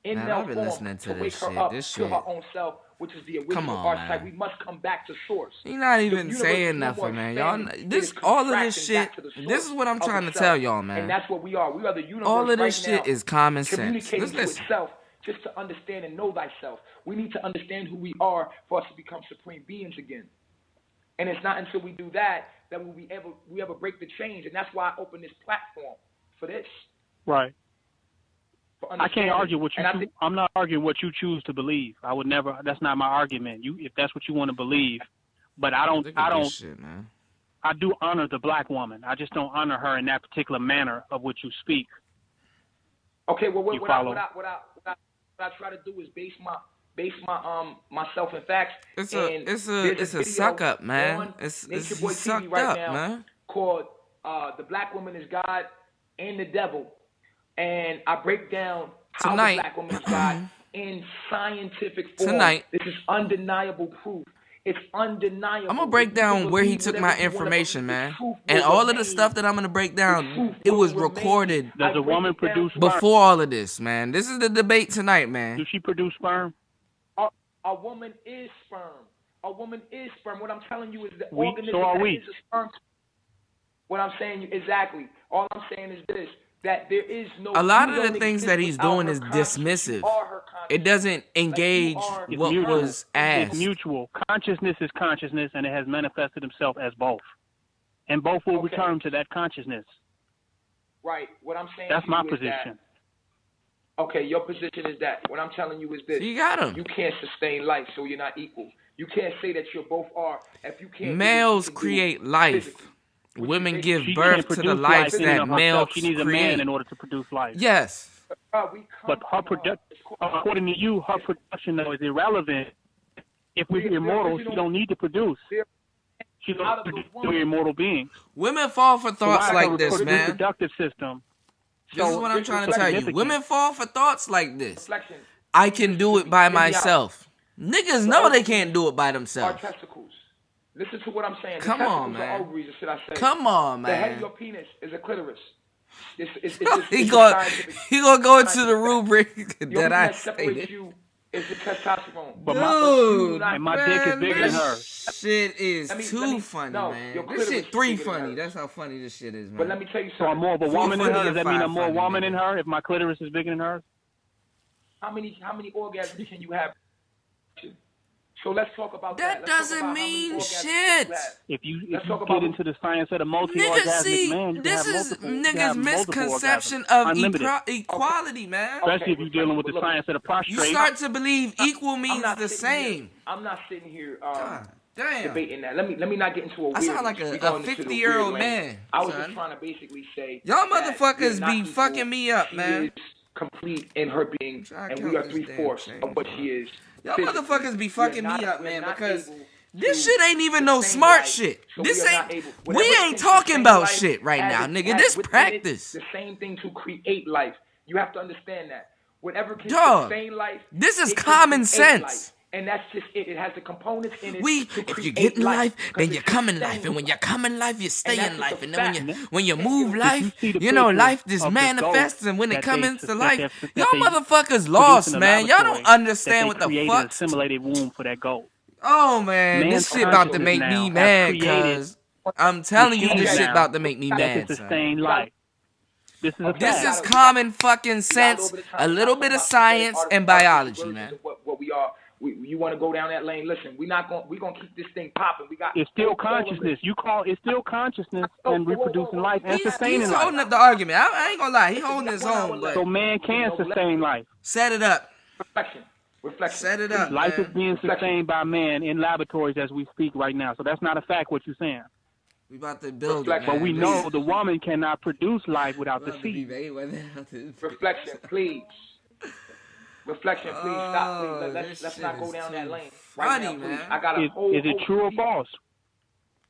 in Man, male I've been form listening to to wake this her shit. up This to her shit. own self, which is the Come original on, archetype. man. We must come back to source. You're not The even universe saying is no more nothing, man. Y'all, expanding; it is all of this contracting shit. back to the This source is what I'm of trying to itself, tell y'all, and man. that's what we are. We are the All universe of right this shit now, is common sense. communicating Let's to listen. itself just to understand and know thyself. We need to understand who we are for us to become supreme beings again. And it's not until we do that that we ever break the change. And that's why I open this platform for this. Right. For I can't argue what you. choose. I'm not arguing what you choose to believe. I would never. That's not my argument. If that's what you want to believe, but I don't. Look at this shit, man. I do honor the black woman. I just don't honor her in that particular manner of which you speak. Okay. Well, what I try to do is base my myself in facts. It's a suck up, man. It's sucked right up, now man. Called "The Black Woman Is God and the Devil," and I break down how the black woman is God in scientific form. Tonight, this is undeniable proof. It's undeniable. I'm gonna break down where he took my information, man. And all of the stuff that I'm gonna break down, it was recorded. Does a woman produce sperm? Before all of this, man? This is the debate tonight, man. Does she produce sperm? A woman is sperm. A woman is sperm. What I'm telling you is the organism is a sperm. What I'm saying, exactly. All I'm saying is this: that there is no. A lot of the things that he's doing is dismissive. It doesn't engage what was asked. It's mutual. Consciousness is consciousness, and it has manifested himself as both. And both will return to that consciousness. Right. What I'm saying. That's my position. Okay, your position is that. What I'm telling you is this. You got him. You can't sustain life, so you're not equal. You can't say that you both are if you can't. Males create life. Women give birth to the life that males create. She needs a man in order to produce life. Yes. But according to you, her production, though, is irrelevant. If we're immortal, she don't need to produce. She's an immortal being. Women fall for thoughts like this, man. Reproductive system. This is what I'm trying to tell you. Women fall for thoughts like this. I can do it by myself. Niggas know they can't do it by themselves. Our testicles. Listen to what I'm saying. Come on, man. Ovaries, or should I say. Come on, man. The head of your penis is a clitoris. He gonna go into the rubric that I stated. Is the testosterone. But my dick is bigger than her. Shit is too funny, man. This shit funny. That's how funny this shit is, man. But let me tell you something. So I'm more of a woman in her? Does that mean I'm more woman in her if my clitoris is bigger than hers? How many orgasms can you have? So let's talk about that. That doesn't mean shit. If you get into the science of the multi-orgasmic man, this is niggas' misconception of equality, man. Especially if you're dealing with the science of the prostrate. You start to believe equal means the same. I'm not sitting here damn. debating that. Let me not get into a weird. I sound like a 50-year-old man. I was just trying to basically say y'all motherfuckers be fucking me up, man. Complete in her being, and we are 3/4 of what she is. Y'all motherfuckers be fucking me up, man, because this shit ain't even no smart shit. This ain't, we ain't talking about shit right now, nigga. This practice. The same thing to create life. You have to understand that. Whatever can sustain life. This is common sense. And that's just it. It has the components in it. If you get in life, then you come in life. And when you come in life, you stay in life. And then when you move life, you know, life just manifests. And when it comes into life, y'all motherfuckers lost, man. Y'all don't understand what the fuck. A simulated womb for that goal. Oh, man. This shit about to make me mad, cuz. I'm telling you, this shit about to make me mad, to sustain life. This is common fucking sense, a little bit of science and biology, man. What we are. You want to go down that lane? Listen, we're gonna keep this thing popping. It's still consciousness. It's still consciousness and reproducing life and sustaining life. He's holding up the argument. I ain't gonna lie, he holding his own. But so man can sustain life. Set it up. Reflection. Set it up. Life is being sustained by man in laboratories as we speak right now. So that's not a fact. What you're saying. We about to build it, but we know the woman cannot produce life without the seed. Reflection, please. Reflection, please stop. Please. Let's not go down that lane. Funny, right now, man. I got is it true or false?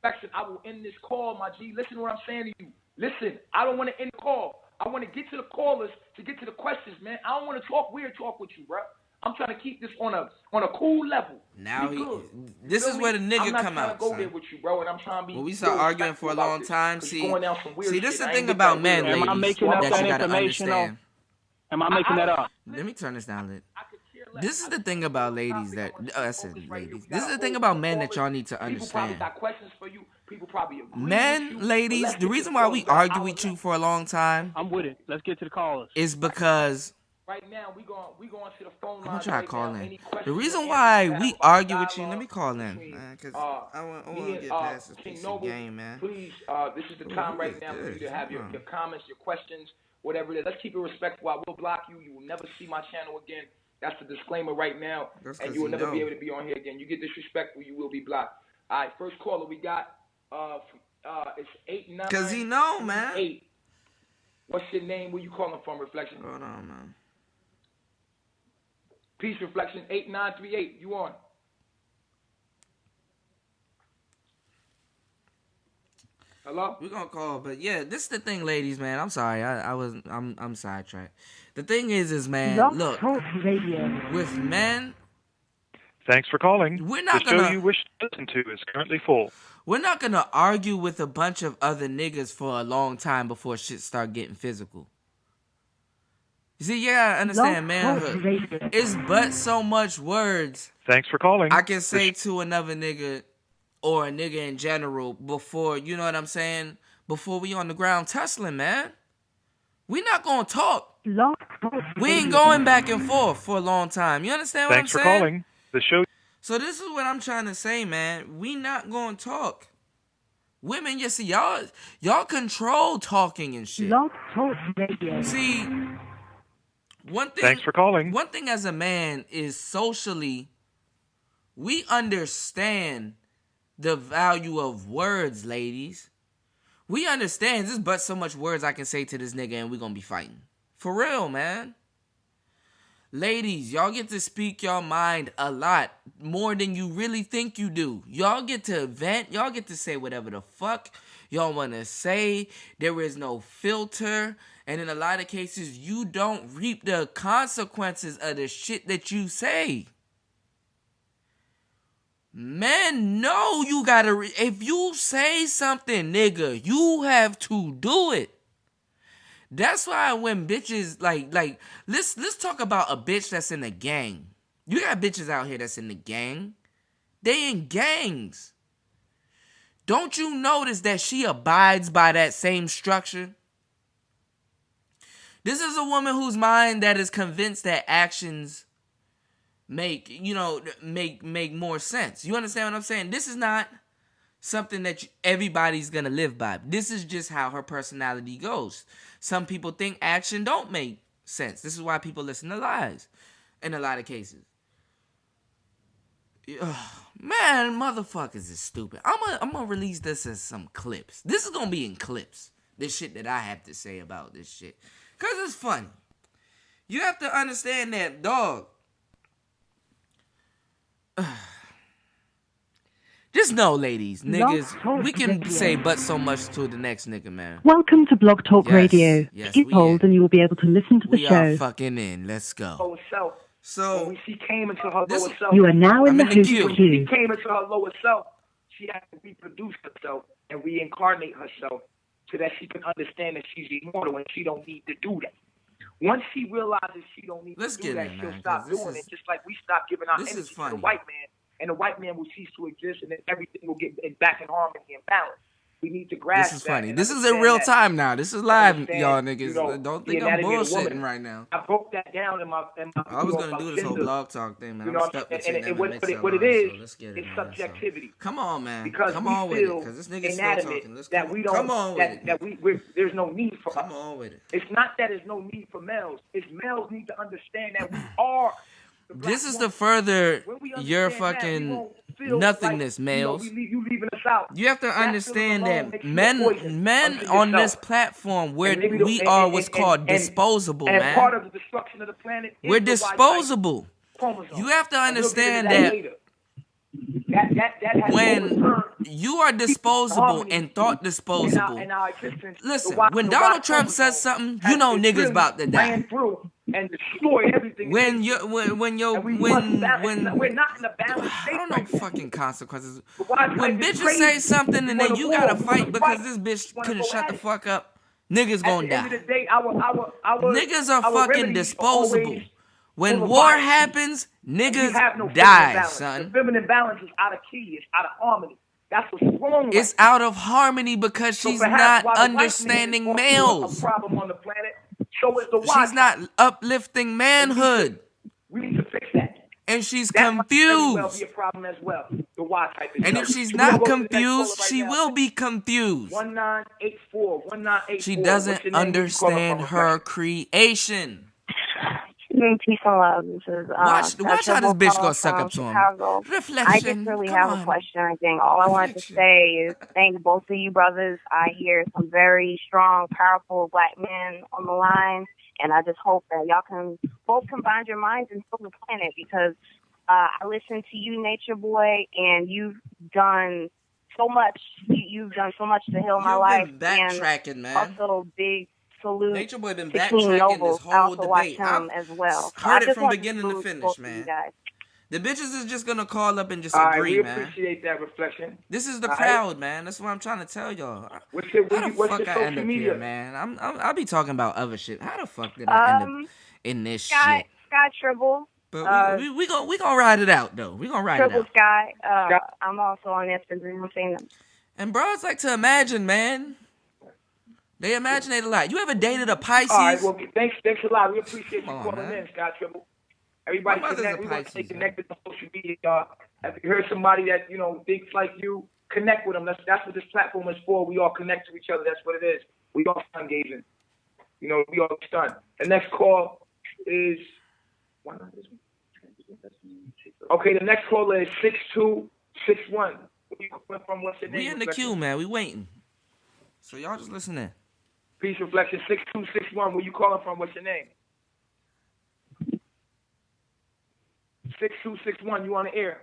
Reflection. I will end this call, my G. Listen to what I'm saying to you. Listen, I don't want to end the call. I want to get to the callers to get to the questions, man. I don't want to talk weird talk with you, bro. I'm trying to keep this on a cool level. Now this is where the nigga come out. I'm not trying to go there with you, bro, and I'm trying to be. When we start arguing for a long time, see, this is the thing about men, ladies, that you gotta understand. Am I making that up? Let me turn this down a little. This is the thing about ladies that ladies. This is the thing about men that y'all need to understand. Men, ladies, the reason why we argue with you for a long time. I'm with it. Let's get to the callers. Is because right now we going to the phone line. I'm gonna try to call in. The reason why we argue with you, let me call in, because I want to get past this piece of game, man. Please, this is the time right now for you to have your comments, your questions, whatever it is. Let's keep it respectful. I will block you. You will never see my channel again. That's the disclaimer right now, and you will never be able to be on here again. You get disrespectful, you will be blocked. All right, first caller we got. It's 89. Cause he know, man. 8. What's your name? Where you calling from? Reflection. Hold on, man. Peace, Reflection. 8938. You on? Hello? We're gonna call, but yeah, this is the thing, ladies, man. I'm sorry, I'm sidetracked. The thing is, man, look, with men. Thanks for calling. We're not the show you wish to listen to is currently full. We're not gonna argue with a bunch of other niggas for a long time before shit start getting physical. You see, yeah, I understand manhood. It's but so much words. Thanks for calling. I can say to another nigga or a nigga in general before, you know what I'm saying? Before we on the ground tussling, man. We not gonna talk. We ain't going back and forth for a long time. You understand what I'm saying? Thanks for calling. The show. So this is what I'm trying to say, man. We not gonna talk. Women, you see, y'all control talking and shit. See, one thing. Thanks for calling. One thing as a man is socially, we understand the value of words, ladies. We understand there's but so much words I can say to this nigga and we gonna be fighting. For real, man. Ladies, y'all get to speak your mind a lot more than you really think you do. Y'all get to vent. Y'all get to say whatever the fuck y'all want to say. There is no filter. And in a lot of cases, you don't reap the consequences of the shit that you say. Men know you gotta. If you say something, nigga, you have to do it. That's why when bitches like let's talk about a bitch that's in a gang. You got bitches out here that's in the gang. They in gangs. Don't you notice that she abides by that same structure? This is a woman whose mind that is convinced that actions make more sense. You understand what I'm saying? This is not something that everybody's gonna live by. This is just how her personality goes. Some people think action don't make sense. This is why people listen to lies in a lot of cases. Man, motherfuckers is stupid. I'm gonna release this as some clips. This is gonna be in clips. This shit that I have to say about this shit. Cause it's funny. You have to understand that, dog. Just know, ladies, niggas, we can say but so much to the next nigga, man. Welcome to Blog Talk Radio. Please hold and you will be able to listen to the show. We are fucking in. Let's go. So when she came into her lower self, you are now in the queue. When she came into her lower self, she had to reproduce herself and reincarnate herself so that she can understand that she's immortal and she don't need to do that. Once she realizes she don't need to do that, she'll stop doing it. Just like we stop giving our energy to the white man. And the white man will cease to exist, and then everything will get back in harmony and balance. We need to grasp that. This is funny. This is in real time now. This is live, y'all niggas. Don't think I'm bullshitting right now. I broke that down in my I was going to do this whole blog talk thing, man. I'm stuck between them and what it is subjectivity. Come on, man. Because come on with it, because this nigga's still talking. Let's that we don't, come on with it. There's no need for us. Come on with it. It's not that there's no need for males. It's males need to understand that we are. This is to further your fucking nothingness, males. You leaving us out. You have to understand that men on this platform where we are what's called disposable, man. And part of the destruction of the planet we're disposable. You have to understand that when you are disposable and thought disposable. Listen, when Donald Trump says something, you know niggas about to die. And destroy everything. When we're not in the balance. I don't know fucking consequences. When bitches say something and then you gotta fight because this bitch couldn't shut the fuck up. niggas gonna die. At the end of the day, our niggas are fucking disposable. When war happens, niggas die, son. The feminine balance is out of key. It's out of harmony. That's what's wrong with It's out of harmony because she's not understanding males. A problem on the planet. So is the she's not uplifting manhood. We need to fix that. And she's confused. Might be a problem as well. The Y type is and if she's not confused, she will be confused. 1984. She doesn't understand her creation. Peace and love. This is watch how this bitch gonna suck up to him. Reflection. I just really have a question. I think all I wanted to say is thank both of you brothers. I hear some very strong, powerful black men on the line, and I just hope that y'all can both combine your minds and heal the planet, because I listen to you, Nature Boy, and you've done so much. You've done so much to heal my life. Backtracking, man. Also, big salute Nature Boy been to backtracking King Noble. this whole I also watch debate. him as well. Heard it from beginning to finish, man. The bitches is just gonna call up and just agree, man. We appreciate that reflection. This is the crowd, man. That's what I'm trying to tell y'all. What's your fuck I end up media? Here, man? I'll be talking about other shit. How the fuck did I end up in this shit? Sky Tribble. But we gonna ride it out though. We gonna ride it out. Sky. I'm also on Instagram. And bros like to imagine, man. They imagine a lot. You ever dated a Pisces? All right, well, thanks a lot. We appreciate you calling in, Sky Tribble. Everybody connect. We want to stay connected on social media, y'all. If you heard somebody that, thinks like you, connect with them. That's what this platform is for. We all connect to each other. That's what it is. We all stun gazing. We all stun. The next call is... Why not this one? Okay, the next caller is 6261. Where you coming from? What's your name? We in the queue, man. We waiting. So y'all just listen in. Peace Reflection 6261. Where you calling from? What's your name? 6261. You on the air?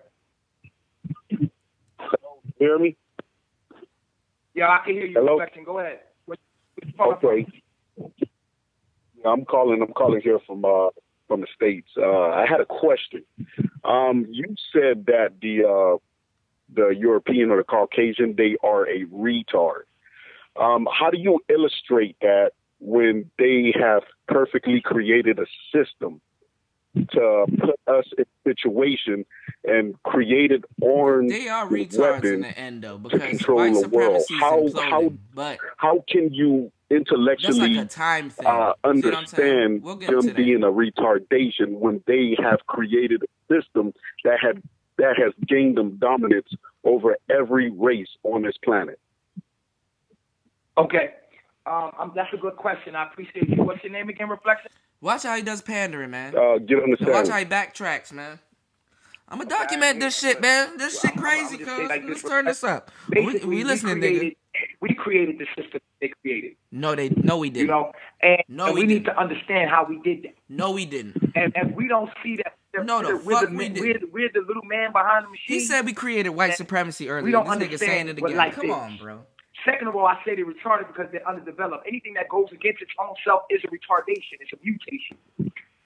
Hear me? Yeah, I can hear you. Hello? Reflection. Go ahead. Okay. I'm calling here from the States. I had a question. You said that the European or the Caucasian, they are a retard. How do you illustrate that when they have perfectly created a system to put us in a situation and created armed they are retards in the end, though, because to control the world? How can you intellectually like a time thing. Understand them being a retardation when they have created a system that has gained them dominance over every race on this planet? Okay. That's a good question. I appreciate you. What's your name again, Reflection? Watch how he does pandering, man. Get on the stand. Watch how he backtracks, man. I'm going to document this shit, man. This shit crazy, cuz. Let's turn this up. We listening, nigga. We created the system they created. No, we didn't. And we need to understand how we did that. No, we didn't. And we don't see that. We're the little man behind the machine. He said we created white supremacy earlier. We don't this understand nigga saying it again. Life Come is. on, bro. Second of all, I say they're retarded because they're underdeveloped. Anything that goes against its own self is a retardation. It's a mutation.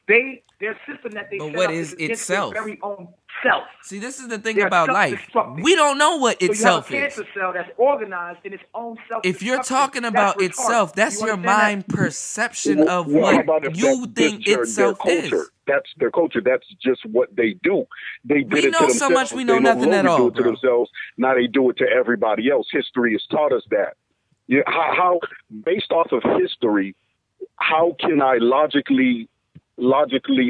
Their system that they but set what up is against itself? Their very own self. See, this is the thing about life. We don't know what itself is. You have a cancer cell that's organized in its own self. If you're talking about itself, that's your mind perception of what you think itself is. That's their culture. That's just what they do. They did it to themselves. We know so much, we know nothing at all. They do it to themselves. Now they do it to everybody else. History has taught us that. Yeah, how based off of history, how can I logically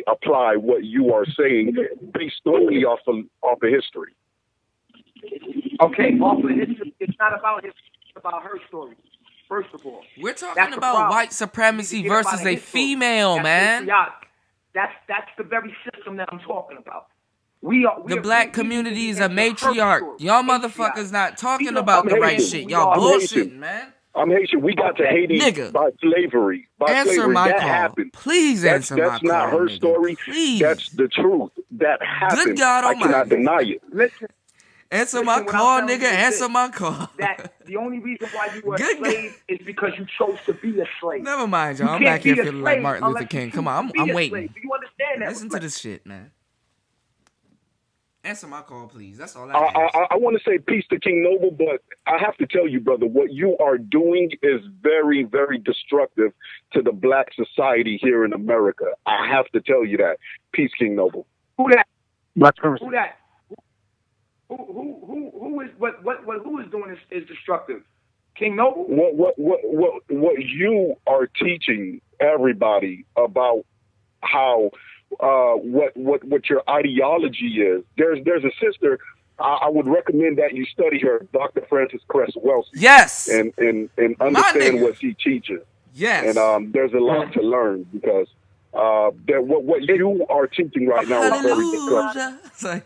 apply what you are saying based only off of history? Okay, off of history. It's not about history. It's about her story. First of all, we're talking about white supremacy versus a female, man. That's the very system that I'm talking about. The black community is a matriarch. Y'all motherfuckers not talking about the right shit. Y'all bullshitting, man. I'm Haitian. We got to Haiti by slavery. Answer my call. Happened. Please answer my call. That's not her story. Please. That's the truth. That happened. Good God Almighty. I cannot deny it. Listen. Answer my call, nigga. Answer my call. That the only reason why you were a slave is because you chose to be a slave. Never mind, y'all. I'm back here feeling like Martin Luther King. Come on, I'm waiting. Do you understand that? Listen to this shit, man. Answer my call, please. That's all I want to say peace to King Noble, but I have to tell you, brother, what you are doing is very, very destructive to the black society here in America. I have to tell you that. Peace, King Noble. Who that? Black person. Who that? Who is who is doing this is destructive? King Noble? What you are teaching everybody about how what your ideology is. There's a sister. I would recommend that you study her, Dr. Frances Cress Welsing. Yes. And understand what she teaches. Yes. And there's a lot to learn because what you are teaching right now is very destructive.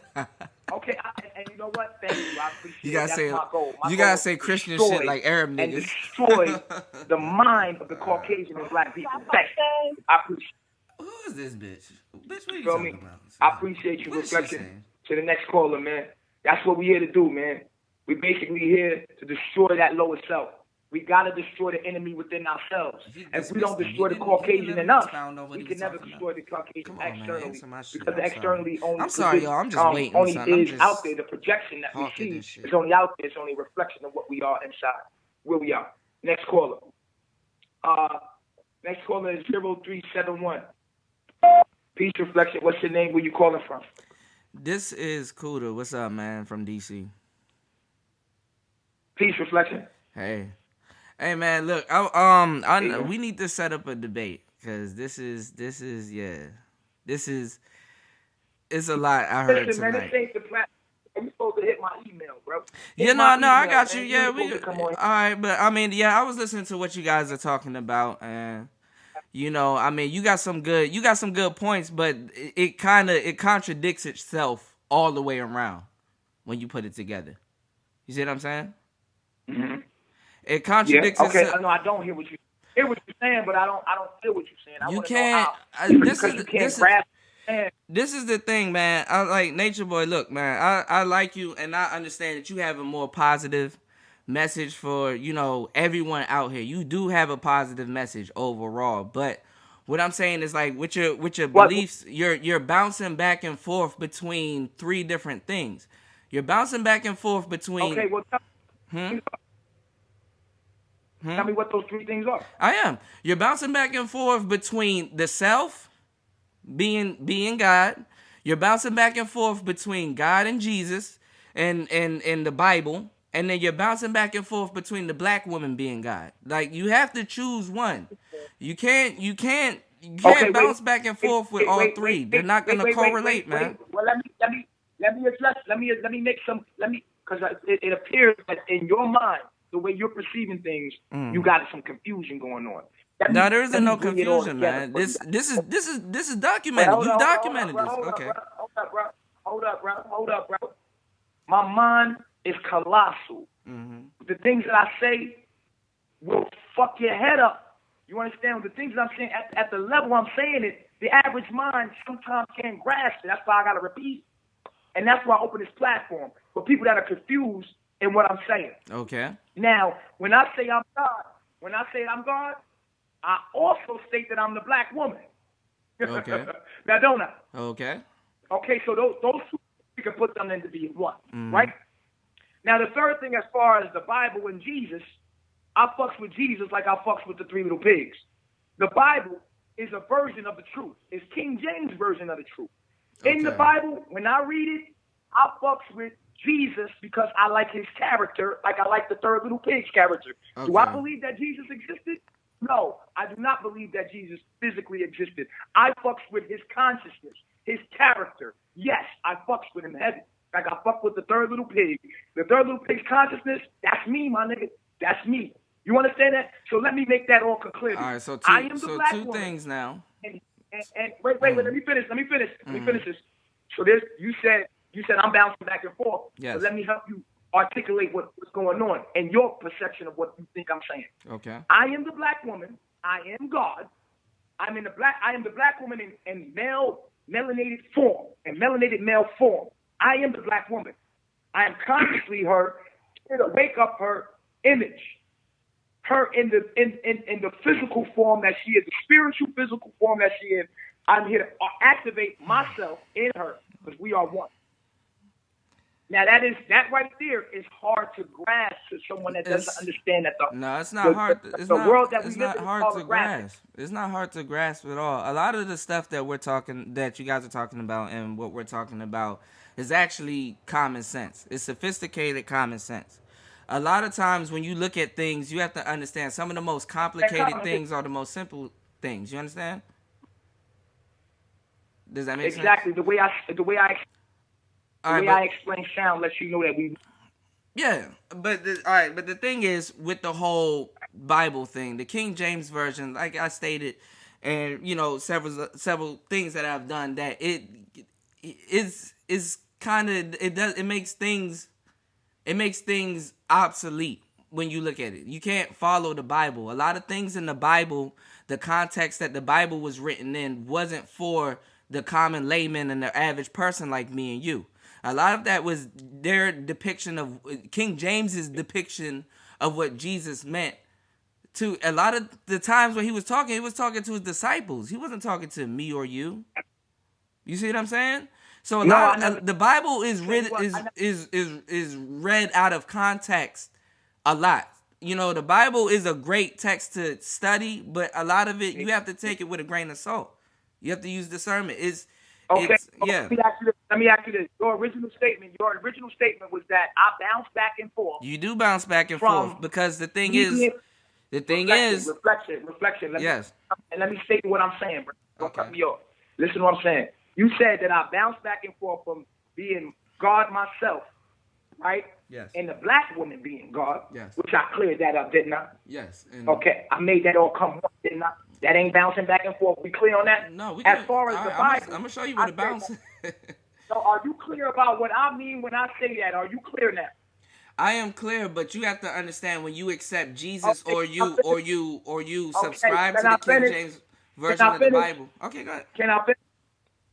Okay, and you know what? Thank you. I appreciate you gotta That's say my goal. You gotta say Christian shit like Arab niggas. And destroy the mind of the Caucasian and black people. Thanks. I appreciate. Who is this bitch? Bitch, what are you Feel talking me? about? I appreciate you reflecting to the next caller, man. That's what we're here to do, man. We basically here to destroy that lower self. We gotta destroy the enemy within ourselves. If we don't destroy the Caucasian in us, we can never destroy the Caucasian externally. Because the externally only I'm sorry, y'all. I'm just waiting. Only is out there. The projection that we see is only out there. It's only a reflection of what we are inside, where we are. Next caller. Next caller is 0371. Peace reflection. What's your name? Where you calling from? This is Kuda. What's up, man? From DC. Peace reflection. Hey, man. Look, we need to set up a debate because this is it's a lot. I heard Listen, tonight. Man, this ain't the platform. You supposed to hit my email, bro. I got you. Yeah, all right, but I mean, I was listening to what you guys are talking about, and I mean, you got some good points, but it contradicts itself all the way around when you put it together. You see what I'm saying? Mm-hmm. It contradicts itself. Okay, no, I don't hear what you hear what you're saying, but I don't feel what you're saying. You can't. This is the thing, man. I like Nature Boy. Look, man, I like you, and I understand that you have a more positive message for everyone out here. You do have a positive message overall, but what I'm saying is like with your beliefs, you're bouncing back and forth between three different things. You're bouncing back and forth between. Okay, well, tell me what those three things are. I am. You're bouncing back and forth between the self, being God. You're bouncing back and forth between God and Jesus and the Bible. And then you're bouncing back and forth between the black woman being God. Like, you have to choose one. You can't bounce back and forth with all three. They're not gonna correlate, man. Well, let me address. Let me make some. Because it appears that in your mind, the way you're perceiving things, you got some confusion going on. No, there isn't no confusion, man. This is documented. You documented this. Okay. Hold up, bro. My mind is colossal. Mm-hmm. The things that I say will fuck your head up. You understand? The things that I'm saying at the level I'm saying it, the average mind sometimes can't grasp it. That's why I gotta repeat. And that's why I open this platform for people that are confused in what I'm saying. Okay. Now, when I say I'm God, I also state that I'm the black woman. Okay. Now, don't I? Okay. Okay, so those two, we can put them into be one, right? Now, the third thing, as far as the Bible and Jesus, I fucks with Jesus like I fucks with the three little pigs. The Bible is a version of the truth. It's King James' version of the truth. Okay. In the Bible, when I read it, I fucks with Jesus because I like his character, like I like the third little pig's character. Okay. Do I believe that Jesus existed? No, I do not believe that Jesus physically existed. I fucks with his consciousness, his character. Yes, I fucks with him heavy. Like I fuck with the third little pig. The third little pig's consciousness, that's me, my nigga. That's me. You understand that? So let me make that all clear. All right, so two things now. And wait, let me finish this. So you said I'm bouncing back and forth. Yes. So let me help you articulate what's going on and your perception of what you think I'm saying. Okay. I am the black woman. I am God. I am the black woman in melanated form, in melanated male form. I am the black woman. I am consciously her, to wake up her image, her in the physical form that she is, the spiritual physical form that she is. I'm here to activate myself in her because we are one. Now that right there is hard to grasp to someone that doesn't understand that it's not hard. The world that we live in is hard to grasp. It's not hard to grasp at all. A lot of the stuff that you guys are talking about, and what we're talking about, is actually common sense. It's sophisticated common sense. A lot of times when you look at things, you have to understand some of the most complicated things are the most simple things. You understand? Does that make sense? Exactly. The way I explain sound lets you know that we. Yeah, but the thing is, with the whole Bible thing, the King James version, like I stated, and several things that I've done, that it makes things obsolete when you look at it. You can't follow the Bible. A lot of things in the Bible, the context that the Bible was written in wasn't for the common layman and the average person like me and you. A lot of that was their depiction of King James's depiction of what Jesus meant. To a lot of the times when he was talking to his disciples. He wasn't talking to me or you. You see what I'm saying? So the Bible is read out of context a lot. The Bible is a great text to study, but a lot of it you have to take it with a grain of salt. You have to use discernment. Yeah. Let me ask you this. Your original statement was that I bounce back and forth. You do bounce back and forth because the thing is reflection. Let me state what I'm saying, bro. Don't cut me off. Listen to what I'm saying. You said that I bounce back and forth from being God myself, right? Yes. And the black woman being God. Yes. Which I cleared that up, didn't I? Yes. Okay. I made that all come one, didn't I? That ain't bouncing back and forth. We clear on that? No, we As far as the Bible, I'm gonna show you what it bounces. So are you clear about what I mean when I say that? Are you clear now? I am clear, but you have to understand when you accept Jesus or you subscribe to the King James version of the Bible. Okay, go ahead. Can I finish?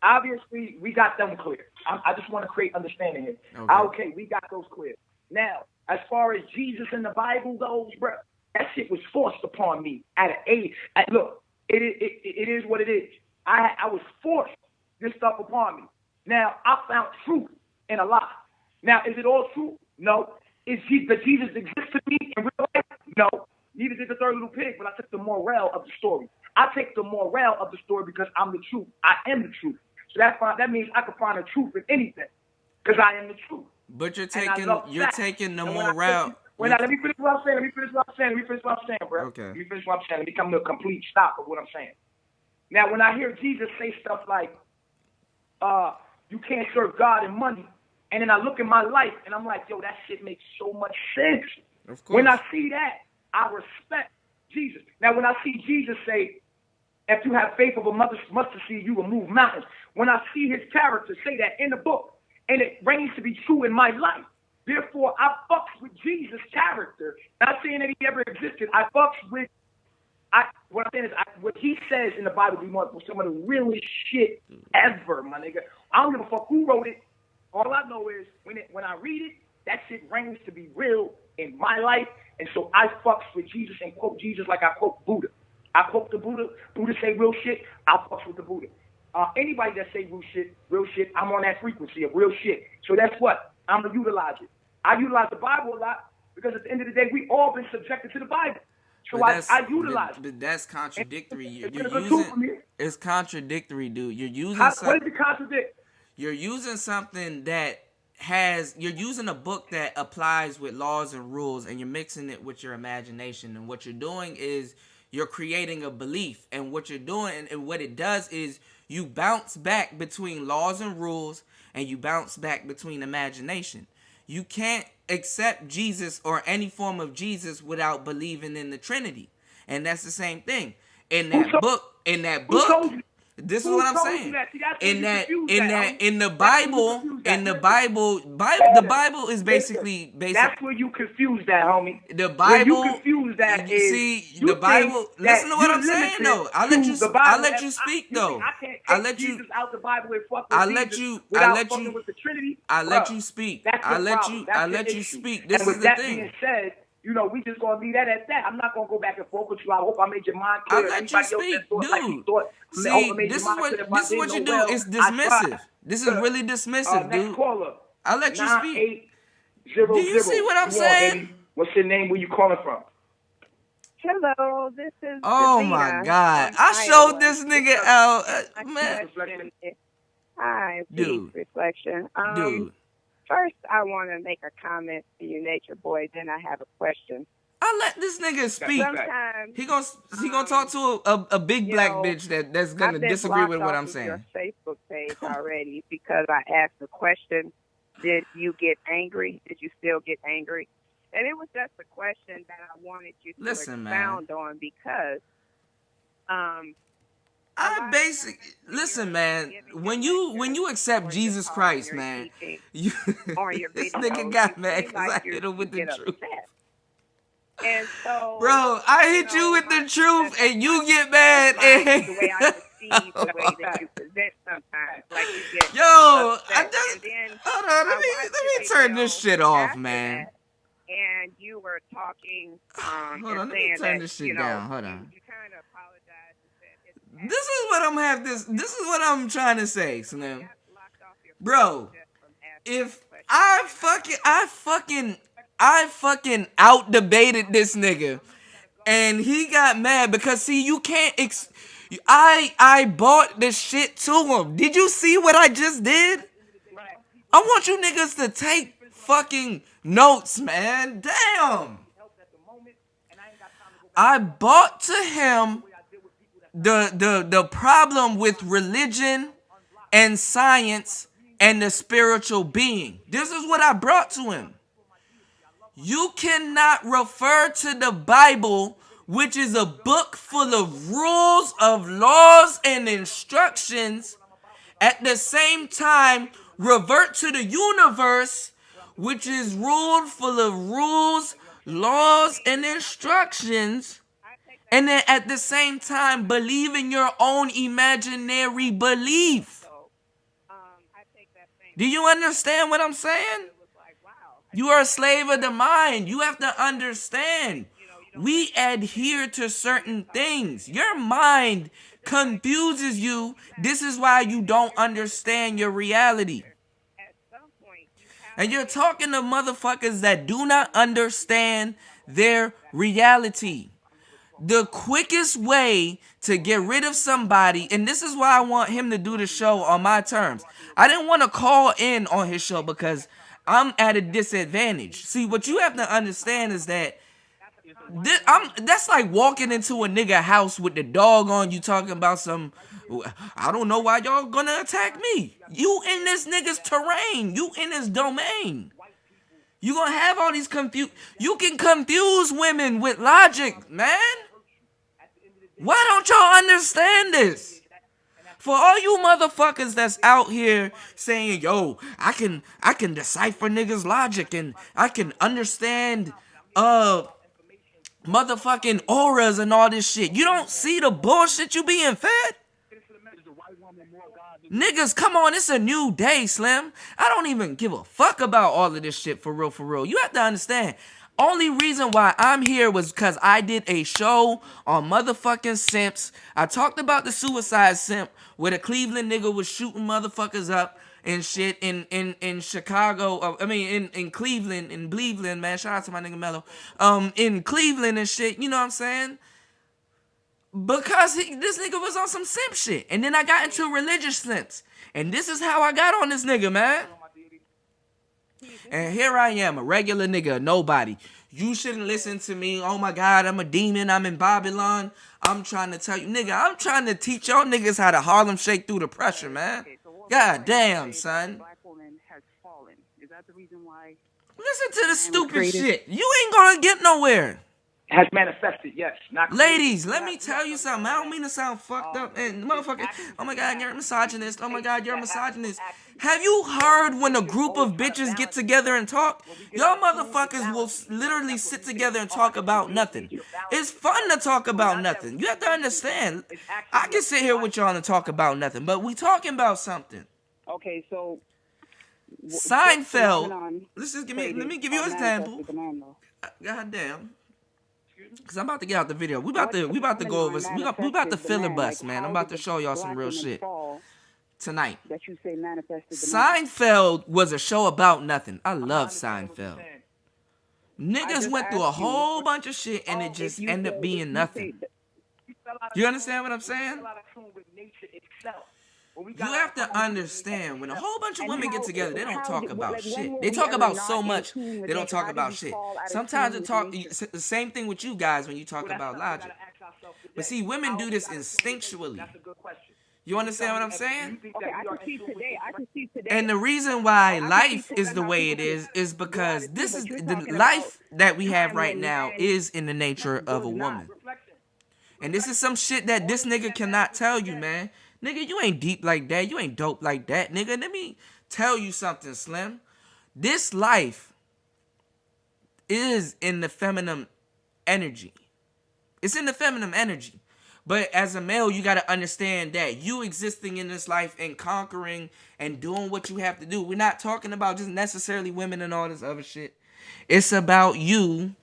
Obviously, we got them clear. I just want to create understanding here. Okay, we got those clear. Now, as far as Jesus in the Bible goes, bro, that shit was forced upon me at an age. Look, it is what it is. I was forced this stuff upon me. Now, I found truth in a lie. Now, is it all true? No. Does Jesus exist to me in real life? No. Neither did the third little pig, but I took the morale of the story. I take the morale of the story because I'm the truth. I am the truth. So that means I can find the truth in anything because I am the truth. But you're taking the morale. Let me finish what I'm saying. Bro. Okay. Let me finish what I'm saying. Let me come to a complete stop of what I'm saying. Now, when I hear Jesus say stuff like, you can't serve God and money, and then I look at my life and I'm like, yo, that shit makes so much sense. Of course. When I see that, I respect Jesus. Now, when I see Jesus say, if you have faith of a mustard seed, you will move mountains. When I see his character say that in the book, and it reigns to be true in my life, therefore I fucks with Jesus' character. Not saying that he ever existed. I fucks with. What I'm saying is, what he says in the Bible be one of some of the realest shit ever, my nigga. I don't give a fuck who wrote it. All I know is when I read it, that shit reigns to be real in my life, and so I fucks with Jesus and quote Jesus like I quote Buddha. I quote the Buddha. Buddha say real shit. I fucks with the Buddha. Anybody that say real shit, I'm on that frequency of real shit. So that's what I'm gonna utilize it. I utilize the Bible a lot because at the end of the day, we all been subjected to the Bible. So I utilize it. But that's contradictory. It's contradictory, dude. You're using what does it contradict? You're using something that you're using a book that applies with laws and rules, and you're mixing it with your imagination. And what you're doing is you're creating a belief. And what you're doing and what it does is you bounce back between laws and rules, and you bounce back between imagination. You can't accept Jesus or any form of Jesus without believing in the Trinity. And that's the same thing. In that book, this is what I'm saying. The Bible is basically That's where you confuse that, homie. The Bible. Where you confuse that the Bible. Listen to what I'm saying, though. I'll let you speak, though. I'll let you out the Bible and fuck with I'll let you with the Trinity. I'll let you speak. I'll let you speak. This is the thing. Being said, we just gonna leave that at that. I'm not gonna go back and forth with you. I hope I made your mind clear. I'll let you speak, dude. See, this is what you do. It's dismissive. This is really dismissive, dude. Next caller. I'll let you speak. 9800. Do you see what I'm saying? Baby. What's your name? Where you calling from? Hello, this is. Oh Davina my God! I from showed Iowa. this nigga out, man. Hi, Dude. Reflection. Dude. First, I want to make a comment to you, Nature Boy. Then I have a question. I'll let this nigga speak. Sometimes He gonna talk to a big black bitch that's gonna disagree with what I'm saying. Your Facebook page already because I asked the question. Did you get angry? Did you still get angry? And it was just a question that I wanted you to expound on because listen, man. When you accept Jesus Christ, man, this nigga got mad because I hit him with the truth. And so, bro, I hit you with the truth, and you get mad. The way I perceive the way that you present sometimes, like you get hold on, let me turn this shit off, man. And you were talking. Hold on, let me turn this shit down. Hold on. You kind of apologized and said, This is what I'm trying to say, Slim. Bro, if I fucking out debated this nigga, and he got mad because see you can't. I bought this shit to him. Did you see what I just did? I want you niggas to take fucking notes, man. Damn. I bought to him the problem with religion and science and the spiritual being. This is what I brought to him. You cannot refer to the Bible, which is a book full of rules, of laws, and instructions, at the same time revert to the universe, which is ruled full of rules, laws, and instructions, and then at the same time believe in your own imaginary belief. Do you understand what I'm saying? You are a slave of the mind. You have to understand. We adhere to certain things. Your mind confuses you. This is why you don't understand your reality. And you're talking to motherfuckers that do not understand their reality. The quickest way to get rid of somebody, and this is why I want him to do the show on my terms. I didn't want to call in on his show because I'm at a disadvantage. See, what you have to understand is that that's like walking into a nigga house with the dog on you talking about some, I don't know why y'all gonna attack me. You in this nigga's terrain. You in his domain. You gonna have all these you can confuse women with logic, man. Why don't y'all understand this? For all you motherfuckers that's out here saying, yo, I can decipher niggas' logic and I can understand motherfucking auras and all this shit. You don't see the bullshit you being fed? Niggas, come on, it's a new day, Slim. I don't even give a fuck about all of this shit for real, for real. You have to understand. Only reason why I'm here was because I did a show on motherfucking simps. I talked about the suicide simp where the Cleveland nigga was shooting motherfuckers up and shit in Chicago. In Cleveland, man. Shout out to my nigga Mello. In Cleveland and shit, you know what I'm saying? Because this nigga was on some simp shit. And then I got into religious simps. And this is how I got on this nigga, man. And here I am, a regular nigga, nobody. You shouldn't listen to me. Oh my God, I'm a demon. I'm in Babylon. I'm trying to tell you, nigga, I'm trying to teach y'all niggas how to Harlem shake through the pressure, man. God damn, son. Listen to the stupid shit. You ain't gonna get nowhere. Has manifested, yes. Ladies, let me tell you something. I don't mean to sound fucked up and motherfucker. Oh my God, you're a misogynist. Oh my God, you're a misogynist. Have you heard when a group of bitches get together and talk? Y'all motherfuckers will literally sit together and talk about nothing. It's fun to talk about nothing. You have to understand. I can sit here with y'all and talk about nothing, but we talking about something. Okay, so Seinfeld. Let me give you an example. God damn. Cause I'm about to get out the video. We about to go over. We about to filibuster, man. I'm about to show y'all some real shit. tonight. That you say manifested. Seinfeld was a show about nothing. I love Seinfeld. Niggas went through a whole bunch of shit and it just ended up being nothing. You understand what I'm saying? You have to understand, when a whole bunch of women get together, they don't talk about shit. They talk about so much, they don't talk about shit. Sometimes they talk, the same thing with you guys when you talk about logic. But see, women do this instinctually. You understand what I'm saying? Okay, I can see today. And the reason why life is the way it is because this is the life that we have right now is in the nature of a woman. And this is some shit that this nigga cannot tell you, man. Nigga, you ain't deep like that. You ain't dope like that, nigga. Let me tell you something, Slim. This life is in the feminine energy. It's in the feminine energy. But as a male, you got to understand that you existing in this life and conquering and doing what you have to do. We're not talking about just necessarily women and all this other shit. It's about you.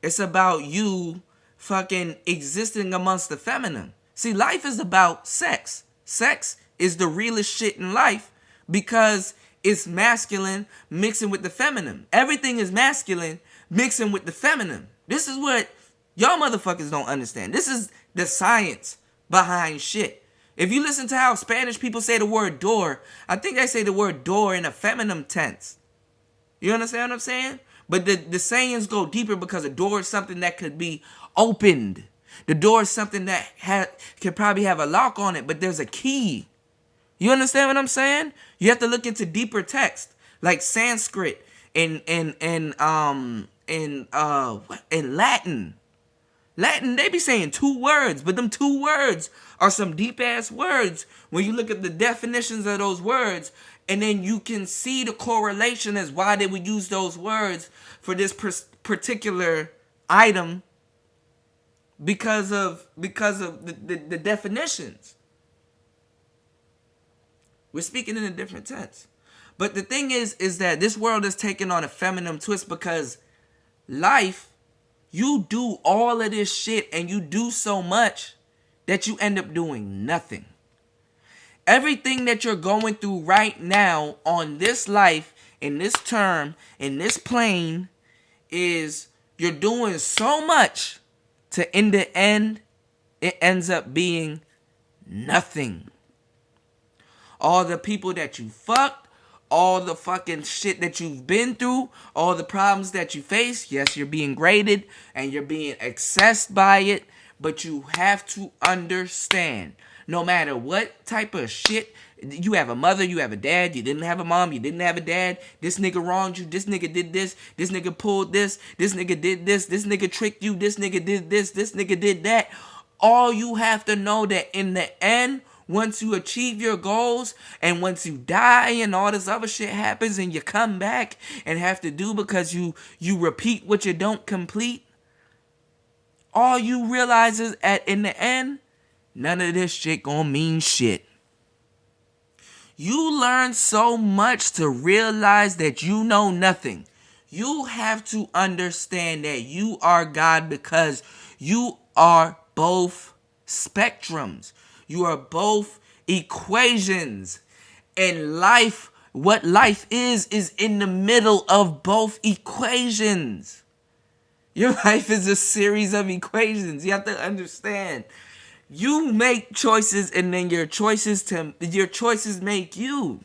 It's about you fucking existing amongst the feminine. See, life is about sex. Sex is the realest shit in life because it's masculine mixing with the feminine. Everything is masculine mixing with the feminine. This is what y'all motherfuckers don't understand. This is the science behind shit. If you listen to how Spanish people say the word door, I think they say the word door in a feminine tense. You understand what I'm saying? But the sayings go deeper because a door is something that could be opened. The door is something that could probably have a lock on it, but there's a key. You understand what I'm saying? You have to look into deeper text, like Sanskrit and Latin. Latin, they be saying 2 words, but them 2 words are some deep-ass words when you look at the definitions of those words, and then you can see the correlation as why they would use those words for this particular item because of the definitions. We're speaking in a different tense. But the thing is that this world is taking on a feminine twist because life, you do all of this shit and you do so much that you end up doing nothing. Everything that you're going through right now on this life, in this term, in this plane, is you're doing so much to in the end, it ends up being nothing. All the people that you fucked, all the fucking shit that you've been through, all the problems that you face, yes, you're being graded and you're being accessed by it, but you have to understand, no matter what type of shit, you have a mother, you have a dad, you didn't have a mom, you didn't have a dad, this nigga wronged you, this nigga did this nigga pulled this nigga did this nigga tricked you, this nigga did this nigga did that. All you have to know that in the end, once you achieve your goals and once you die and all this other shit happens and you come back and have to do because you repeat what you don't complete, all you realize is in the end, none of this shit gonna mean shit. You learn so much to realize that you know nothing. You have to understand that you are God because you are both spectrums. You are both equations. And life, what life is in the middle of both equations. Your life is a series of equations. You have to understand. You make choices and then your choices make you.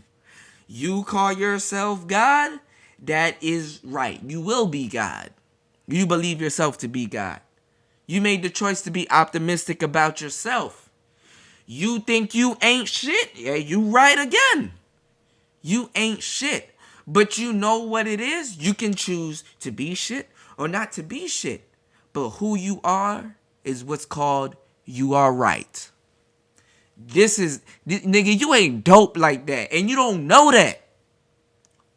You call yourself God, that is right. You will be God. You believe yourself to be God. You made the choice to be optimistic about yourself. You think you ain't shit? Yeah, you right again. You ain't shit. But you know what it is? You can choose to be shit or not to be shit. But who you are is what's called you are right. Nigga, you ain't dope like that. And you don't know that.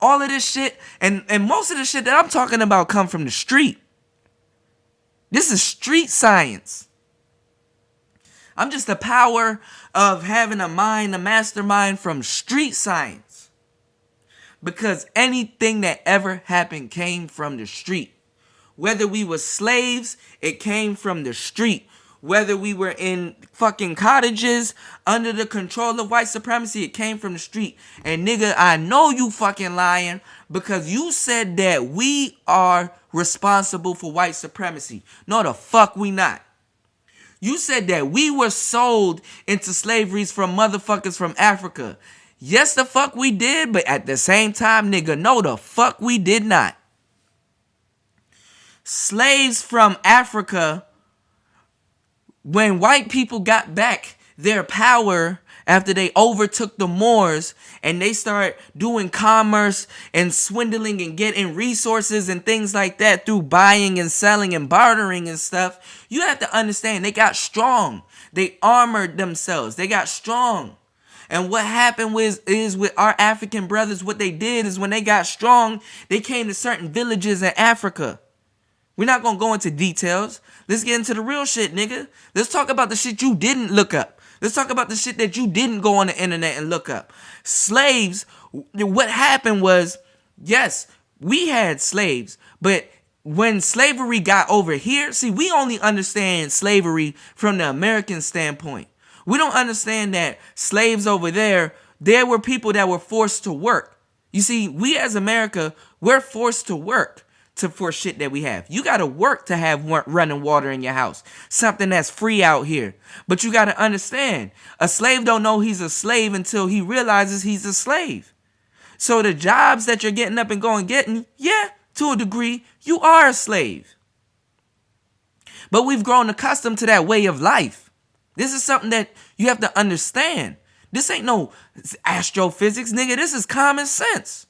All of this shit, and most of the shit that I'm talking about come from the street. This is street science. I'm just the power of having a mastermind from street science. Because anything that ever happened came from the street. Whether we were slaves, it came from the street. whether we were in fucking cottages under the control of white supremacy, it came from the street. And nigga, I know you fucking lying because you said that we are responsible for white supremacy. No, the fuck we not. You said that we were sold into slaveries from motherfuckers from Africa. Yes, the fuck we did, but at the same time, nigga, no, the fuck we did not. Slaves from Africa, when white people got back their power after they overtook the Moors and they start doing commerce and swindling and getting resources and things like that through buying and selling and bartering and stuff, you have to understand they got strong. They armored themselves. They got strong. And what happened is with our African brothers, what they did is when they got strong, they came to certain villages in Africa. We're not going to go into details. Let's get into the real shit, nigga. Let's talk about the shit you didn't look up. Let's talk about the shit that you didn't go on the internet and look up. Slaves, what happened was, yes, we had slaves, but when slavery got over here, see, we only understand slavery from the American standpoint. We don't understand that slaves over there were people that were forced to work. You see, we as America, we're forced to work for shit that we have. You got to work to have running water in your house. Something that's free out here. But you got to understand, a slave don't know he's a slave until he realizes he's a slave. So the jobs that you're getting up and going getting, yeah, to a degree, you are a slave. But we've grown accustomed to that way of life. This is something that you have to understand. This ain't no astrophysics, nigga. This is common sense.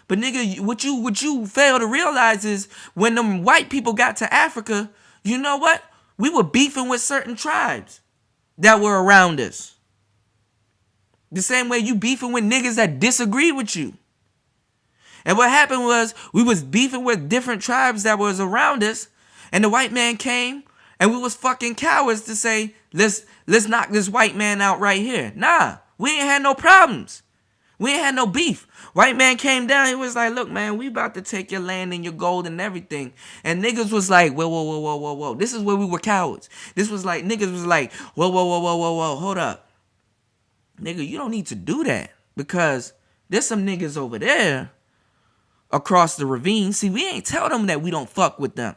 But nigga, what you fail to realize is when them white people got to Africa, you know what? We were beefing with certain tribes that were around us. The same way you beefing with niggas that disagree with you. And what happened was we was beefing with different tribes that was around us, and the white man came and we was fucking cowards to say, let's knock this white man out right here. Nah, we ain't had no problems. We ain't had no beef. White man came down, he was like, look, man, we about to take your land and your gold and everything. And niggas was like, whoa. This is where we were cowards. This was like, niggas was like, whoa, hold up. Nigga, you don't need to do that. Because there's some niggas over there across the ravine. See, we ain't tell them that we don't fuck with them.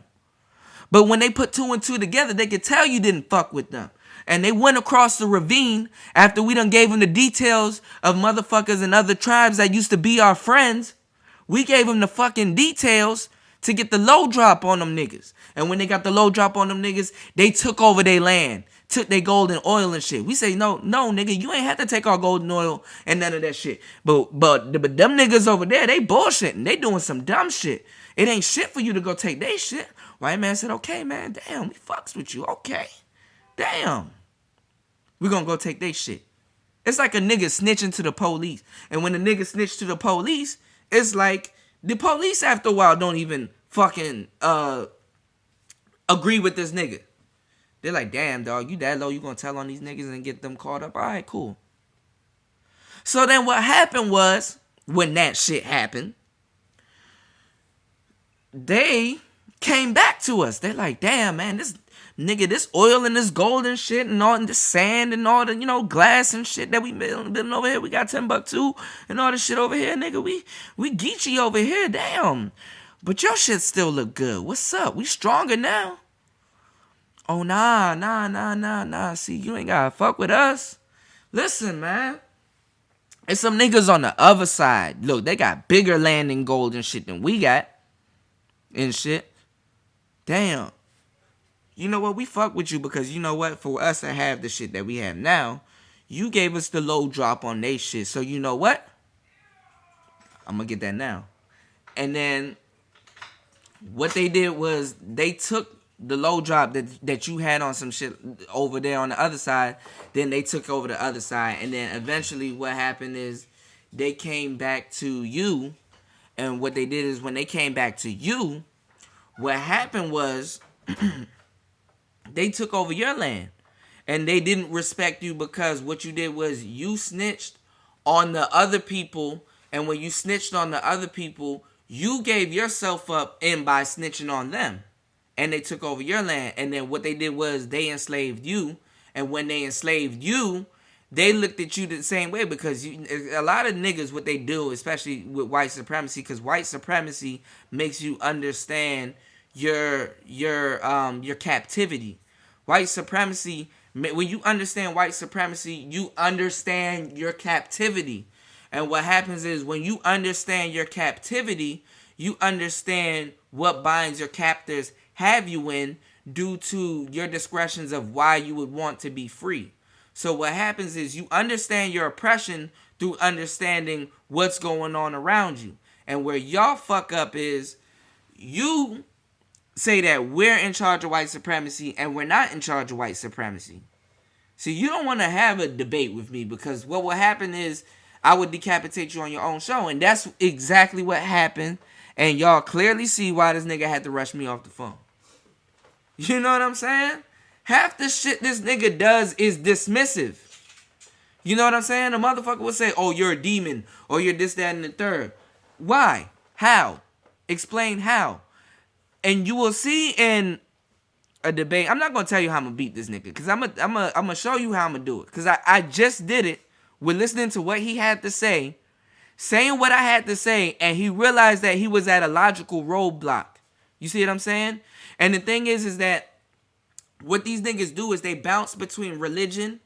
But when they put 2 and 2 together, they could tell you didn't fuck with them. And they went across the ravine after we done gave them the details of motherfuckers and other tribes that used to be our friends. We gave them the fucking details to get the low drop on them niggas. And when they got the low drop on them niggas, they took over their land, took their gold and oil and shit. We say, no, nigga, you ain't have to take our gold and oil and none of that shit. But them niggas over there, they bullshitting. They doing some dumb shit. It ain't shit for you to go take their shit. White man said, okay, man, damn, we fucks with you. Okay. Damn. We gonna go take they shit. It's like a nigga snitching to the police. And when the nigga snitch to the police, it's like the police after a while don't even fucking agree with this nigga. They're like, damn, dog, you that low, you gonna tell on these niggas and get them caught up? All right, cool. So then what happened was, when that shit happened, they came back to us. They're like, damn, man, this nigga, this oil and this gold and shit and all and this sand and all the, glass and shit that we building over here. We got Timbuktu and all this shit over here, nigga. We Geechee over here, damn. But your shit still look good. What's up? We stronger now. Oh, nah. See, you ain't gotta fuck with us. Listen, man. There's some niggas on the other side. Look, they got bigger land and gold and shit than we got. And shit. Damn. You know what? We fuck with you because you know what? For us to have the shit that we have now, you gave us the low drop on they shit. So you know what? I'm going to get that now. And then what they did was they took the low drop that you had on some shit over there on the other side. Then they took over the other side. And then eventually what happened is they came back to you. And what they did is when they came back to you, what happened was they took over your land. And they didn't respect you because what you did was you snitched on the other people. And when you snitched on the other people, you gave yourself up in by snitching on them. and they took over your land. And then what they did was they enslaved you. And when they enslaved you, they looked at you the same way, because a lot of niggas, what they do, especially with white supremacy, because white supremacy makes you understand your captivity. White supremacy, when you understand white supremacy, you understand your captivity. And what happens is, when you understand your captivity, you understand what binds your captors have you in, due to your discretions of why you would want to be free. So what happens is, you understand your oppression through understanding what's going on around you. And where y'all fuck up is, you say that we're in charge of white supremacy and we're not in charge of white supremacy. See, you don't want to have a debate with me, because what will happen is I would decapitate you on your own show. And that's exactly what happened. And y'all clearly see why this nigga had to rush me off the phone. You know what I'm saying? Half the shit this nigga does is dismissive. You know what I'm saying? A motherfucker will say, oh, you're a demon, or you're this, that, and the third. Why? How? Explain how. And you will see in a debate, I'm not going to tell you how I'm going to beat this nigga, because I'm going to show you how I'm going to do it. Because I just did it with listening to what he had to say, saying what I had to say, and he realized that he was at a logical roadblock. You see what I'm saying? And the thing is that what these niggas do is they bounce between religion,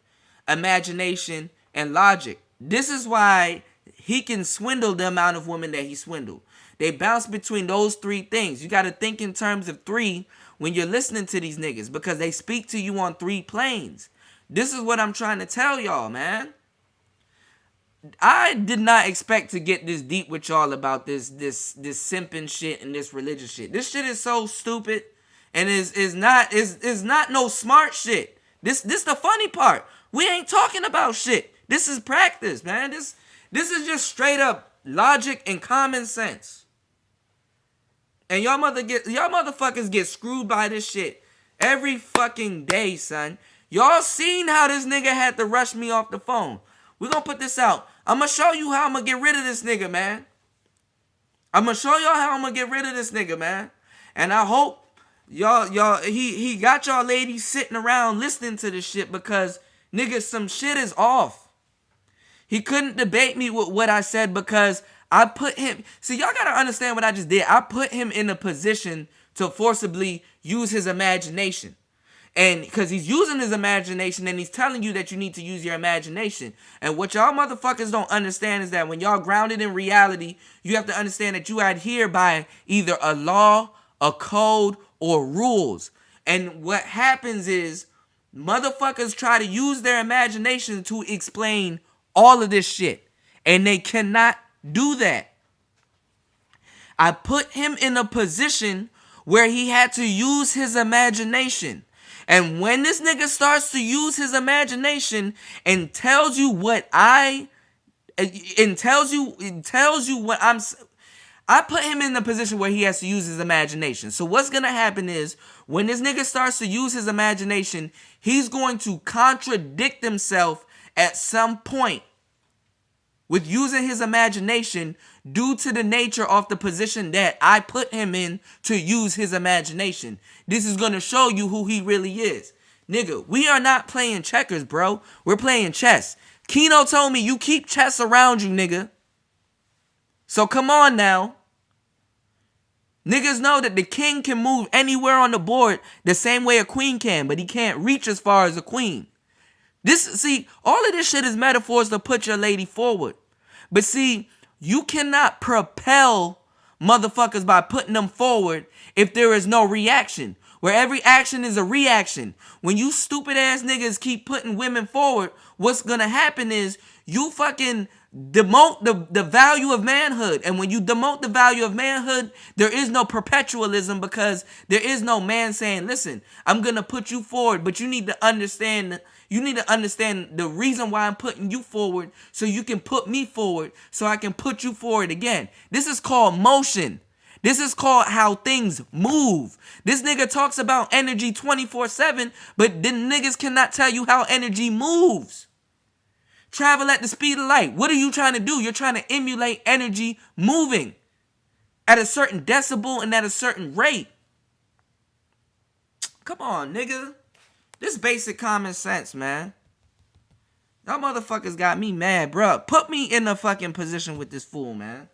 imagination, and logic. This is why he can swindle the amount of women that he swindled. They bounce between those three things. You got to think in terms of three when you're listening to these niggas, because they speak to you on three planes. This is what I'm trying to tell y'all, man. I did not expect to get this deep with y'all about this simping shit and this religious shit. This shit is so stupid, and is not no smart shit. This the funny part. We ain't talking about shit. This is practice, man. This is just straight up logic and common sense. And y'all motherfuckers get screwed by this shit every fucking day, son. Y'all seen how this nigga had to rush me off the phone. We're gonna put this out. I'm gonna show you how I'm gonna get rid of this nigga, man. I'm gonna show y'all how I'm gonna get rid of this nigga, man. And I hope he got y'all ladies sitting around listening to this shit, because nigga, some shit is off. He couldn't debate me with what I said, because I put him, see, y'all gotta understand what I just did. I put him in a position to forcibly use his imagination. And because he's using his imagination, and he's telling you that you need to use your imagination. And what y'all motherfuckers don't understand is that when y'all grounded in reality, you have to understand that you adhere by either a law, a code, or rules. And what happens is motherfuckers try to use their imagination to explain all of this shit. And they cannot do that. I put him in a position where he had to use his imagination. And when this nigga starts to use his imagination and tells you what I put him in the position where he has to use his imagination. So what's going to happen is, when this nigga starts to use his imagination, he's going to contradict himself at some point with using his imagination, due to the nature of the position that I put him in to use his imagination. This is going to show you who he really is. Nigga, we are not playing checkers, bro. We're playing chess. Keno told me you keep chess around you, nigga. So come on now. Niggas know that the king can move anywhere on the board the same way a queen can, but he can't reach as far as a queen. See, all of this shit is metaphors to put your lady forward. But see, you cannot propel motherfuckers by putting them forward if there is no reaction. Where every action is a reaction. When you stupid ass niggas keep putting women forward, what's gonna happen is you fucking demote the value of manhood. And when you demote the value of manhood, there is no perpetualism, because there is no man saying, listen, I'm gonna put you forward, but you need to understand the reason why I'm putting you forward, so you can put me forward, so I can put you forward again. This is called motion. This is called how things move. This nigga talks about energy 24/7, but then niggas cannot tell you how energy moves. Travel at the speed of light. What are you trying to do? You're trying to emulate energy moving at a certain decibel and at a certain rate. come on, nigga. This basic common sense, man. Y'all motherfuckers got me mad, bruh. Put me in the fucking position with this fool, man.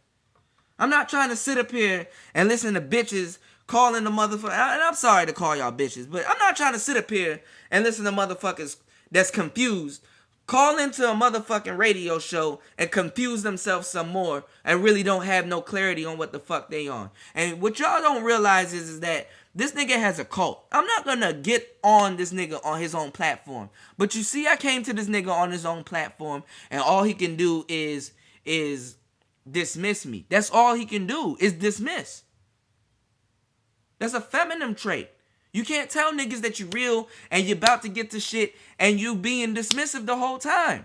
I'm not trying to sit up here and listen to bitches calling the motherfucker. And I'm sorry to call y'all bitches, but I'm not trying to sit up here and listen to motherfuckers that's confused call into a motherfucking radio show and confuse themselves some more and really don't have no clarity on what the fuck they on. And what y'all don't realize is that this nigga has a cult. I'm not gonna get on this nigga on his own platform. But you see, I came to this nigga on his own platform and all he can do is dismiss me. That's all he can do is dismiss. That's a feminine trait. You can't tell niggas that you real and you're about to get to shit and you being dismissive the whole time.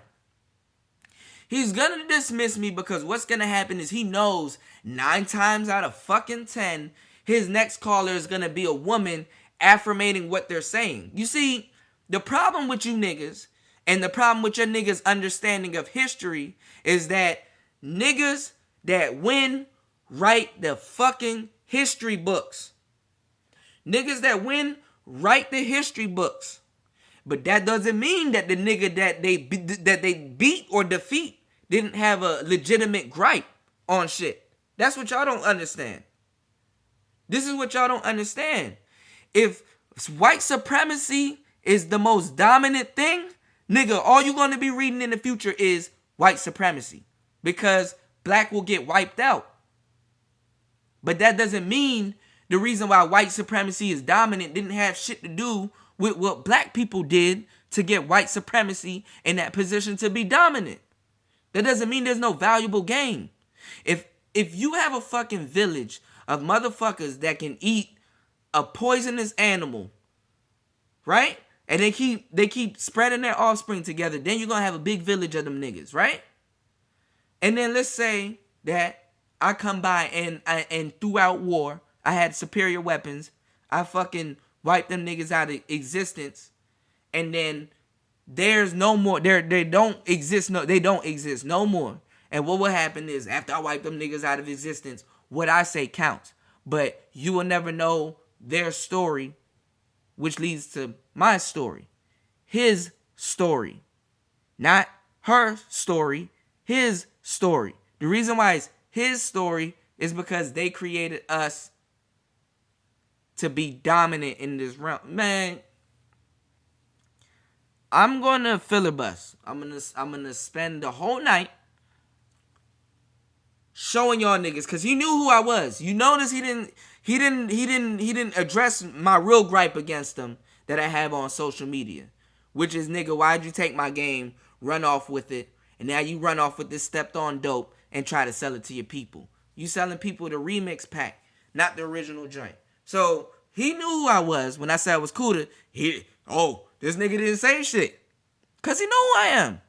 He's gonna dismiss me because what's gonna happen is he knows 9 times out of fucking 10, his next caller is gonna be a woman affirmating what they're saying. You see, the problem with you niggas and the problem with your niggas' understanding of history is that niggas that win write the fucking history books. Niggas that win write the history books. But that doesn't mean that the nigga that they beat or defeat didn't have a legitimate gripe on shit. That's what y'all don't understand. This is what y'all don't understand. If white supremacy is the most dominant thing, nigga, all you're going to be reading in the future is white supremacy. Because black will get wiped out. But that doesn't mean the reason why white supremacy is dominant didn't have shit to do with what black people did to get white supremacy in that position to be dominant. That doesn't mean there's no valuable game. If you have a fucking village of motherfuckers that can eat a poisonous animal, right? And they keep spreading their offspring together, then you're gonna have a big village of them niggas, right? And then let's say that I come by and throughout war, I had superior weapons. I fucking wiped them niggas out of existence. And then there's no more. They don't exist no more. And what will happen is after I wipe them niggas out of existence, what I say counts. But you will never know their story, which leads to my story. His story. Not her story. His story. The reason why it's his story is because they created us to be dominant in this realm. Man, I'm gonna filibust. I'm gonna spend the whole night showing y'all niggas, cause he knew who I was. You notice he didn't address my real gripe against him that I have on social media, which is, nigga, why'd you take my game, run off with it, and now you run off with this stepped on dope and try to sell it to your people. You selling people the remix pack, not the original joint. So he knew who I was when I said I was Cuda. This nigga didn't say shit. Cause he know who I am.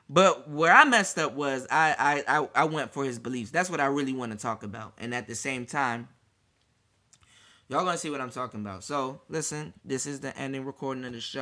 But where I messed up was I went for his beliefs. That's what I really want to talk about. And at the same time, y'all gonna see what I'm talking about. So listen, this is the ending recording of the show.